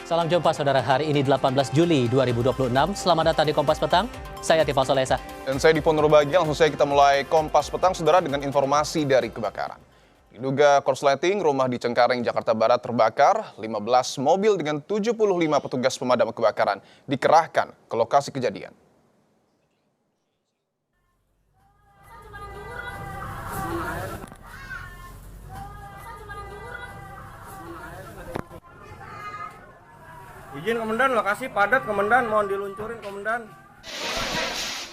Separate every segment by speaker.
Speaker 1: Salam jumpa saudara, hari ini 18 Juli 2026. Selamat datang di Kompas Petang. Saya Tifal Solesa.
Speaker 2: Dan saya Dipo Nurbagi. Langsung saja kita mulai Kompas Petang, saudara, dengan informasi dari kebakaran. Diduga korsleting, rumah di Cengkareng, Jakarta Barat terbakar. 15 mobil dengan 75 petugas pemadam kebakaran dikerahkan ke lokasi kejadian.
Speaker 3: Izin komandan, lokasi padat komandan, mohon diluncurin komandan.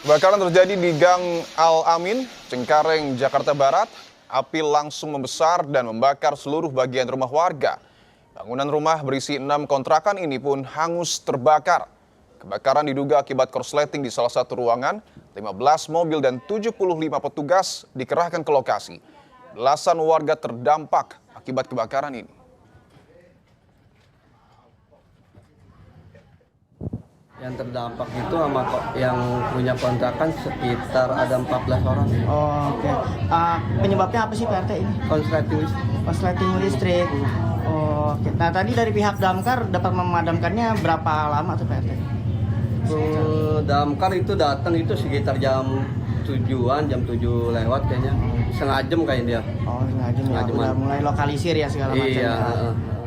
Speaker 2: Kebakaran terjadi di Gang Al-Amin, Cengkareng, Jakarta Barat. Api langsung membesar dan membakar seluruh bagian rumah warga. Bangunan rumah berisi 6 kontrakan ini pun hangus terbakar. Kebakaran diduga akibat korsleting di salah satu ruangan. 15 mobil dan 75 petugas dikerahkan ke lokasi. Belasan warga terdampak akibat kebakaran ini.
Speaker 4: Yang terdampak itu sama yang punya kontrakan sekitar ada 14 orang.
Speaker 5: Oh, oke. Penyebabnya apa sih PRT ini?
Speaker 4: Konsleting
Speaker 5: Korsleting listrik. Oh, oke. Nah, tadi dari pihak damkar dapat memadamkannya berapa lama tuh PRT?
Speaker 4: damkar itu datang itu sekitar jam 7-an, jam 7 lewat kayaknya. Setengah jam kayaknya dia.
Speaker 5: Oh, sengaja
Speaker 4: Setengah
Speaker 5: ya.
Speaker 4: jaman.
Speaker 5: Udah mulai lokalisir ya segala macam.
Speaker 4: Iya.
Speaker 5: Ya.